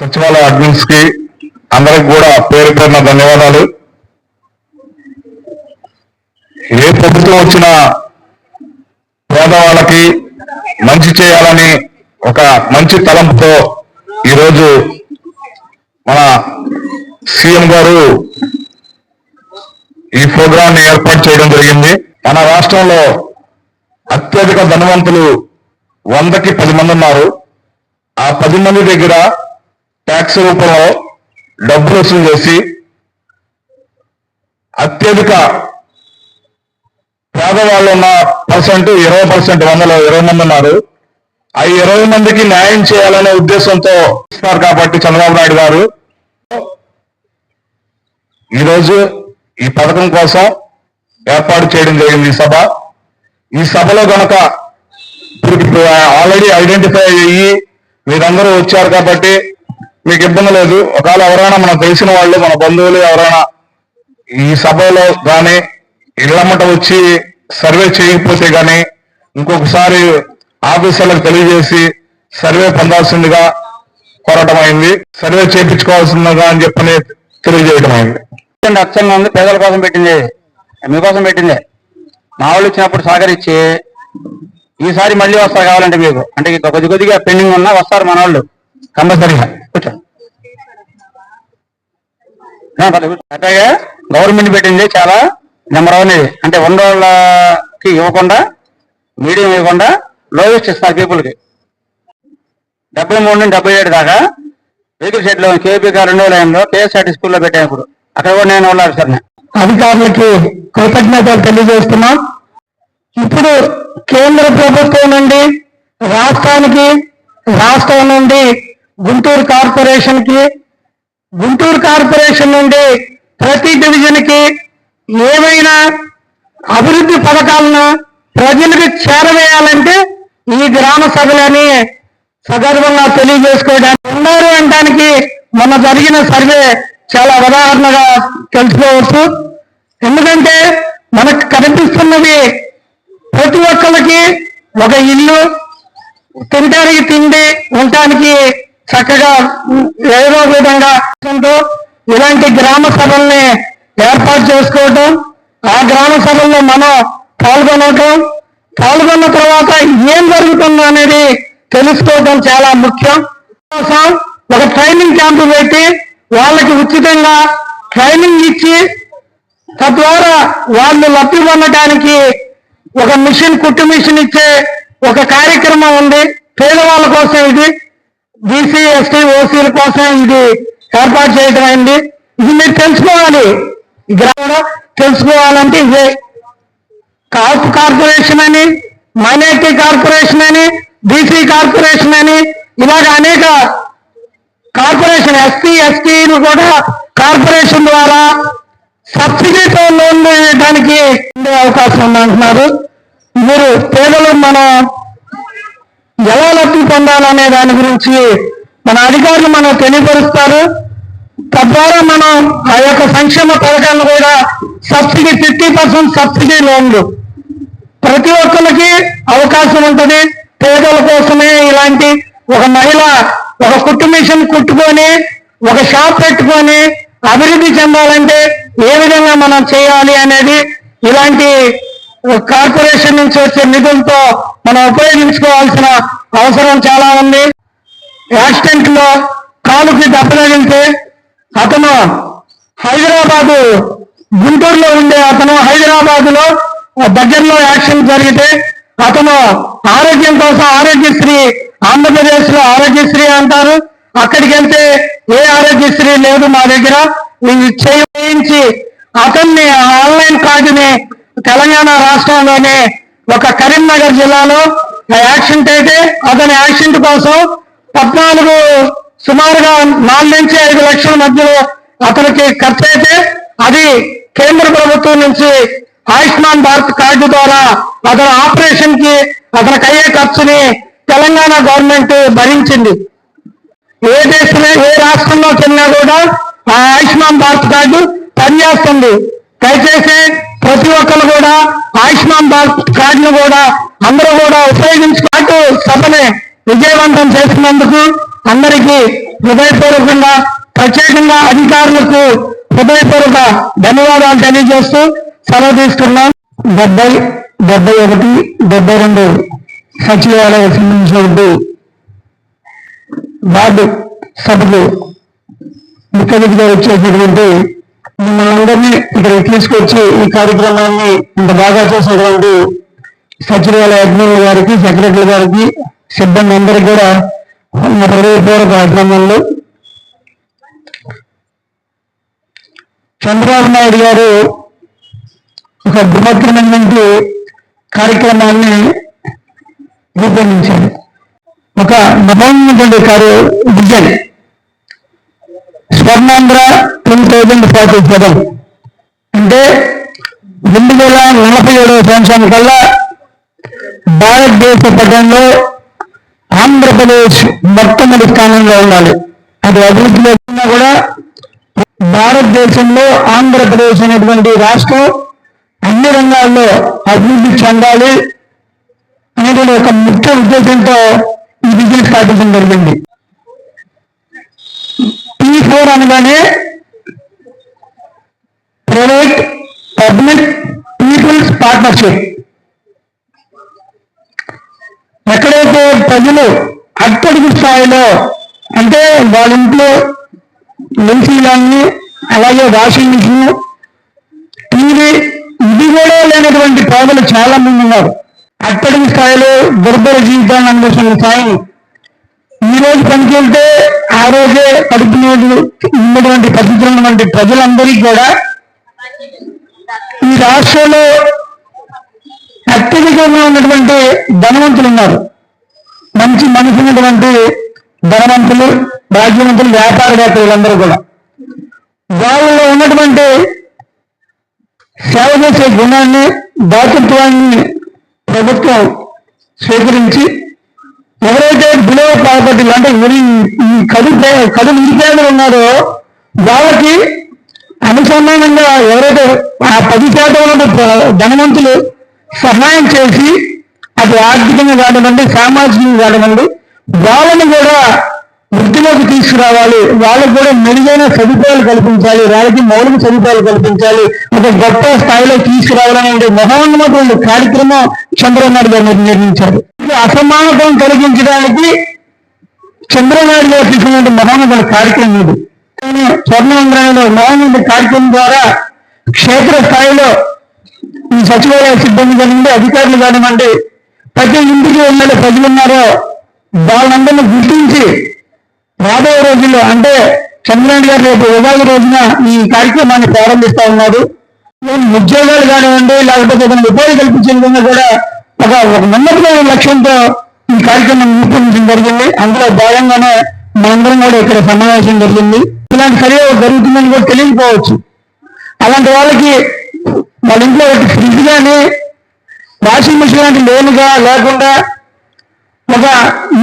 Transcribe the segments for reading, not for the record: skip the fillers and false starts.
సచివాలయ అడ్మిన్స్ కి అందరికి కూడా పేరు పేరున ధన్యవాదాలు. ఏ ప్రభుత్వం వచ్చినా పేదవాళ్ళకి మంచి చేయాలని ఒక మంచి తలంపుతో ఈరోజు మన సీఎం గారు ఈ ప్రోగ్రామ్ ని ఏర్పాటు చేయడం జరిగింది. మన రాష్ట్రంలో అత్యధిక ధనవంతులు 100కి 10 మంది ఉన్నారు. ఆ 10 మంది దగ్గర ట్యాక్స్ రూపంలో డబ్బులు వసూలు చేసి అత్యధిక పేదవాళ్ళు ఉన్న పర్సెంట్ 20%, 120 మంది ఉన్నారు. ఆ 20 మందికి న్యాయం చేయాలనే ఉద్దేశంతో ఇస్తారు కాబట్టి చంద్రబాబు నాయుడు గారు ఈరోజు ఈ పథకం కోసం ఏర్పాటు చేయడం జరిగింది ఈ సభ. ఈ సభలో కనుక ఆల్రెడీ ఐడెంటిఫై అయ్యి మీరందరూ వచ్చారు కాబట్టి మీకు ఇబ్బంది లేదు. ఒకవేళ ఎవరైనా మనకు తెలిసిన వాళ్ళు, మన బంధువులు ఎవరైనా ఈ సభలో కానీ ఇళ్లమ్మట వచ్చి సర్వే చేయకపోతే కానీ ఇంకొకసారి ఆఫీసర్లకు తెలియజేసి సర్వే పొందాల్సిందిగా కోరటం అయింది. సర్వే చేయించుకోవాల్సిందిగా అని చెప్పని తెలియజేయడం అయింది. అచ్చంగా ఉంది, పేదల కోసం పెట్టింది, మీకోసం పెట్టింది. మా వాళ్ళు ఇచ్చినప్పుడు సహకరించి ఈసారి మళ్ళీ వస్తారు కావాలంటే మీకు, అంటే కొద్దిగా పెండింగ్ ఉన్నా వస్తారు మన వాళ్ళు కంపల్సరీగా. కూర్చోండి. అట్లాగే గవర్నమెంట్ పెట్టింది చాలా నెంబర్ 1 ఇది. అంటే 100 వాళ్ళకి ఇవ్వకుండా, మీడియం ఇవ్వకుండా లోయెస్ట్ ఇస్తారు పీపుల్కి. 73 నుండి 77 దాకా వెహికల్ షెడ్ లో కేపీగా 2005లో కేఎస్ఆర్టీ స్కూల్లో పెట్టాను. ఇప్పుడు అక్కడ కూడా నేను ఉన్నారు సార్. అధికారులకి కృతజ్ఞతలు తెలియజేస్తున్నాం. ఇప్పుడు కేంద్ర ప్రభుత్వం నుండి రాష్ట్రానికి, రాష్ట్రం నుండి గుంటూరు కార్పొరేషన్ కి, గుంటూరు కార్పొరేషన్ నుండి ప్రతి డివిజన్ కి ఏమైనా అభివృద్ధి పథకాలను ప్రజలకు చేరవేయాలంటే ఈ గ్రామ సభలని సగర్వంగా తెలియజేసుకోవడానికి ఉన్నారు అనడానికి మొన్న జరిగిన సర్వే చాలా ఉదాహరణగా తెలుసుకోవచ్చు. ఎందుకంటే మనకు కనిపిస్తున్నది ప్రతి ఒక్కరికి ఒక ఇల్లు, తినడానికి తిండి, ఉండటానికి చక్కగా ఏదో విధంగా ఇలాంటి గ్రామ సభల్ని ఏర్పాటు చేసుకోవటం, ఆ గ్రామ సభల్లో మనం పాల్గొన్న తర్వాత ఏం జరుగుతుందో అనేది తెలుసుకోవడం చాలా ముఖ్యం. కోసం ఒక ట్రైనింగ్ క్యాంపు పెట్టి వాళ్ళకి ఉచితంగా ట్రైనింగ్ ఇచ్చి తద్వారా వాళ్ళు లబ్ధి పొందడానికి ఒక మిషన్, కుట్టు మిషన్ ఇచ్చే ఒక కార్యక్రమం ఉంది. పేదవాళ్ళ కోసం ఇది, బీసీ, ఎస్టీ, ఓసీల కోసం ఇది ఏర్పాటు చేయడం అయింది. ఇది మీరు తెలుసుకోవాలి. తెలుసుకోవాలంటే ఇదే కాపు కార్పొరేషన్ అని, మైనార్టీ కార్పొరేషన్ అని, బీసీ కార్పొరేషన్ అని, ఇలాగ అనేక కార్పొరేషన్, ఎస్సీ, ఎస్టీలు కూడా కార్పొరేషన్ ద్వారా సబ్సిడీతో లోన్ వేయడానికి ఉండే అవకాశం ఉందంటున్నారు. మీరు పేదలు మనం ఎలా లబ్ధి పొందాలనే దాని గురించి మన అధికారులు మనం తెలియపరుస్తారు. తద్వారా మనం ఆ యొక్క సంక్షేమ పథకాలను కూడా సబ్సిడీ 50% సబ్సిడీ లోన్లు ప్రతి ఒక్కరికి అవకాశం ఉంటుంది. పేదల కోసమే ఇలాంటి ఒక మహిళ ఒక కుట్టు మిషన్ కుట్టుకొని ఒక షాప్ పెట్టుకొని అభివృద్ధి చెందాలంటే ఏ విధంగా మనం చేయాలి అనేది ఇలాంటి కార్పొరేషన్ నుంచి వచ్చే నిధులతో మనం ఉపయోగించుకోవాల్సిన అవసరం చాలా ఉంది. యాక్సిడెంట్ లో కాలుకి దెబ్బ తగిలితే అతను గుంటూరులో ఉండే అతను హైదరాబాద్ లో దగ్గరలో యాక్సిడెంట్ జరిగితే అతను ఆరోగ్యం కోసం ఆరోగ్యశ్రీ, ఆంధ్రప్రదేశ్ లో ఆరోగ్యశ్రీ అంటారు, అక్కడికి వెళ్తే ఏ ఆరోగ్యశ్రీ లేదు మా దగ్గర, చేయించి అతన్ని ఆన్లైన్ కార్డుని తెలంగాణ రాష్ట్రంలోనే ఒక కరీంనగర్ జిల్లాలో యాక్సిడెంట్ అయితే అతని యాక్సిడెంట్ కోసం సుమారుగా 4 నుంచి 5 లక్షల మధ్యలో అతనికి ఖర్చు అయితే అది కేంద్ర ప్రభుత్వం నుంచి ఆయుష్మాన్ భారత్ కార్డు ద్వారా అతని ఆపరేషన్ కి అతనికి అయ్యే ఖర్చుని తెలంగాణ గవర్నమెంట్ భరించింది. ఏ రాష్ట్రంలోకి వెళ్ళినా కూడా ఆ ఆయుష్మాన్ భారత్ కార్డు పనిచేస్తుంది. దయచేసి ప్రతి ఒక్కరు కూడా ఆయుష్మాన్ భారత్ కార్డును కూడా అందరూ కూడా ఉపయోగించుకుంటూ సభని విజయవంతం చేసినందుకు అందరికీ హృదయపూర్వకంగా, ప్రత్యేకంగా అధికారులకు హృదయపూర్వక ధన్యవాదాలు తెలియజేస్తూ సెలవు తీసుకున్నాం. 70, 71, 72 సచివాలయ సంబంధించినటువంటి వార్డు సభకు ముఖ్య అతిథిగా వచ్చేటటువంటి మిమ్మల్ని అందరినీ ఇక్కడికి తీసుకొచ్చి ఈ కార్యక్రమాన్ని ఇంత బాగా చేసినటువంటి సచివాలయ అధికారుల గారికి, సెక్రటరీ గారికి, సిబ్బంది అందరికీ కూడా నా హృదయపూర్వక అభినందనలు. చంద్రబాబు నాయుడు గారు ఒక బృహత్తరమైనటువంటి కార్యక్రమాన్ని రూపొందించారు. ఒక నవమైనటువంటి విజన్ స్వర్ణాంధ్ర 2047 అంటే 2047వ సంవత్సరం కల్లా భారతదేశ పటంలో ఆంధ్రప్రదేశ్ మొట్టమొదటి స్థానంలో ఉండాలి. అది అభివృద్ధి లేకుండా కూడా భారతదేశంలో ఆంధ్రప్రదేశ్ అనేటువంటి రాష్ట్రం అన్ని రంగాల్లో అభివృద్ధి చెందాలి అనేటువంటి ఒక ముఖ్య ఉద్దేశంతో ఈ విజయం స్థాపించడం జరిగింది. P4 అనగానే ప్రైవేట్ పబ్లిక్ పీపుల్స్ పార్ట్నర్షిప్. ఎక్కడైతే ప్రజలు అట్టడుగు స్థాయిలో అంటే వాళ్ళ ఇంట్లో ఏసీలన్నీ, అలాగే వాషింగ్ మిషన్, టీవీ ఇది కూడా లేనటువంటి పేదలు చాలా మంది ఉన్నారు. అట్టడుగు స్థాయిలో దుర్భర జీవితాన్ని అనుభవిస్తున్న స్థాయి ఈ రోజు పనికెళ్తే ఆ రోజే కడుపు ఉన్నటువంటి పరిస్థితులు ఉన్నటువంటి ప్రజలందరికీ కూడా ఈ రాష్ట్రంలో అత్యధికంగా ఉన్నటువంటి ధనవంతులు ఉన్నారు. మంచి మనసు ఉన్నటువంటి ధనవంతులు, భాగ్యవంతులు, వ్యాపారవేత్తలు వీళ్ళందరూ కూడా వాళ్ళలో ఉన్నటువంటి సేవ చేసే గుణాన్ని, దాతృత్వాన్ని ప్రభుత్వం స్వీకరించి ఎవరైతే బిలో పావర్టీ అంటే ఈ కడు నిరుపేదలు ఉన్నారో వాళ్ళకి అనుసంధానంగా ఎవరైతే ఆ 10% ధనవంతులు సహాయం చేసి అది ఆర్థికంగా కానివ్వండి, సామాజికంగా కానివ్వండి, వాళ్ళని కూడా వృద్ధిలోకి తీసుకురావాలి. వాళ్ళకు కూడా మెరుగైన సదుపాయాలు కల్పించాలి, వాళ్ళకి మౌలిక సదుపాయాలు కల్పించాలి, ఒక గొప్ప స్థాయిలో తీసుకురావాలనే మహోన్నతమైన కార్యక్రమం చంద్రబాబు నాయుడు గారు నిర్మించారు. అసమానతను తొలగించడానికి చంద్రబాబు నాయుడు గారు తీసుకున్న మహోన్నతమైన కార్యక్రమం ఇది. స్వర్ణాంధ్రలో మహోన్నత కార్యక్రమం ద్వారా క్షేత్ర స్థాయిలో ఈ సచివాలయ సిబ్బంది కానివ్వండి, అధికారులు కానివ్వండి, ప్రతి ఇంటికి వెళ్ళే ప్రజలు ఉన్నారో వాళ్ళందరినీ గుర్తించి రాబోయే రోజుల్లో అంటే చంద్రబాబు గారు రేపు ఉగాది రోజున ఈ కార్యక్రమాన్ని ప్రారంభిస్తా ఉన్నారు. ఉద్యోగాలు కానివ్వండి, లేకపోతే ఉపాధి కల్పించే విధంగా కూడా ఒక ఉన్నతమైన లక్ష్యంతో ఈ కార్యక్రమం రూపొందించడం జరిగింది. అందులో భాగంగానే మనందరం కూడా ఇక్కడ సమావేశం జరిగింది. ఇలాంటి చర్య జరుగుతుందని కూడా తెలియకపోవచ్చు. అలాంటి వాళ్ళకి వాళ్ళ ఇంట్లో ఫ్రిడ్జ్ కానీ, వాషింగ్ మిషన్ లాంటి లోనుగా లేకుండా ఒక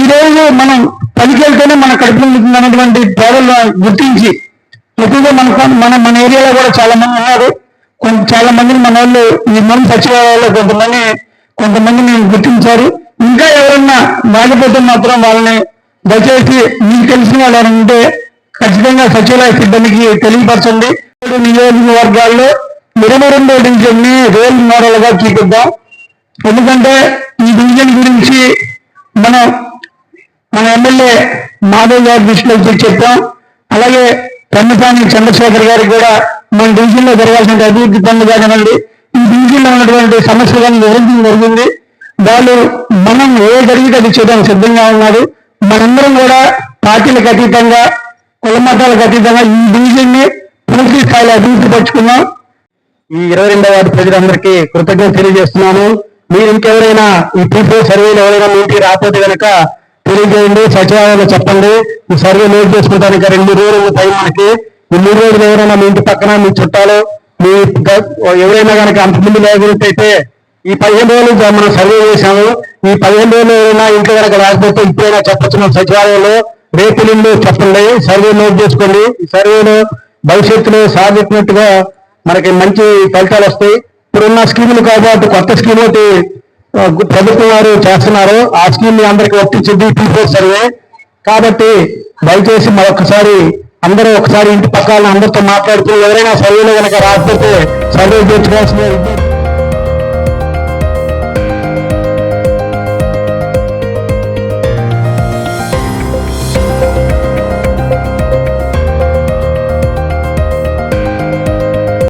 ఈ రోజు మనం పనికెళ్తేనే మన కడుపులో ఉన్నటువంటి పేదలను గుర్తించి ఎక్కువగా మన ఏరియాలో కూడా చాలా మంది ఉన్నారు. చాలా మందిని మన వాళ్ళు ఈ మన సచివాలయాల్లో కొంతమంది మేము గుర్తించారు. ఇంకా ఎవరన్నా లేకపోతే మాత్రం వాళ్ళని దయచేసి మీకు తెలిసిన వాళ్ళు ఎవరైనా ఉంటే ఖచ్చితంగా సచివాలయ సిబ్బందికి తెలియపరచండి. నియోజకవర్గాల్లో 22వ డివిజన్ని రోల్ మోడల్ గా చూపిద్దాం. ఎందుకంటే ఈ డివిజన్ గురించి మన ఎమ్మెల్యే మాధవ్ గారి దృష్టిలో చెప్పాం. అలాగే పెన్నసాని చంద్రశేఖర్ గారికి కూడా మన డివిజన్ లో జరగాల్సిన అభివృద్ధి పనులు కానివ్వండి, ఈ డివిజన్ లో ఉన్నటువంటి సమస్యలను వివరించడం జరిగింది. వాళ్ళు మనం ఏ జరిగితే అది చేయడానికి సిద్ధంగా ఉన్నారు. మనందరం కూడా పార్టీలకు అతీతంగా, కుల మతాలకు అతీతంగా ఈ డివిజన్ ని పూర్తి స్థాయిలో అభివృద్ధి పరుచుకున్నాం. ఈ 22వ వార్డు ప్రజలందరికీ కృతజ్ఞత తెలియజేస్తున్నాను. మీరు ఇంకెవరైనా ఈ P4 సర్వేలో ఎవరైనా మీ ఇంటికి రాకపోతే కనుక తెలియజేయండి, సచివాలయంలో చెప్పండి. ఈ సర్వే నోట్ చేసుకుంటానికి 2 రోజులు టైం మనకి. ఈ 3 రోజులు ఎవరైనా మీ ఇంటి పక్కన మీ చుట్టాలు మీ ఎవరైనా కనుక అంతమంది లేకపోతే ఈ 15 రోజులు మనం సర్వే చేశాము. ఈ 15 రోజులు ఎవరైనా ఇంట్లో కనుక రాకపోతే ఇప్పుడైనా చెప్పచ్చు మన సచివాలయంలో. రేపు నుండి చెప్పండి, సర్వే నోట్ చేసుకోండి. ఈ సర్వేలో భవిష్యత్తులో సాధించినట్టుగా మనకి మంచి ఫలితాలు వస్తాయి. ఇప్పుడున్న స్కీములు కాబట్టి కొత్త స్కీమ్ ఒకటి ప్రభుత్వం వారు చేస్తున్నారు. ఆ స్కీమ్ మీ అందరికీ వర్తించింది P4 సర్వే. కాబట్టి దయచేసి మరొకసారి అందరూ ఒకసారి ఇంటి పక్కన అందరితో మాట్లాడుతూ ఎవరైనా సర్వేలో కనుక రాకపోతే సర్వే చేర్చుకోవాల్సిన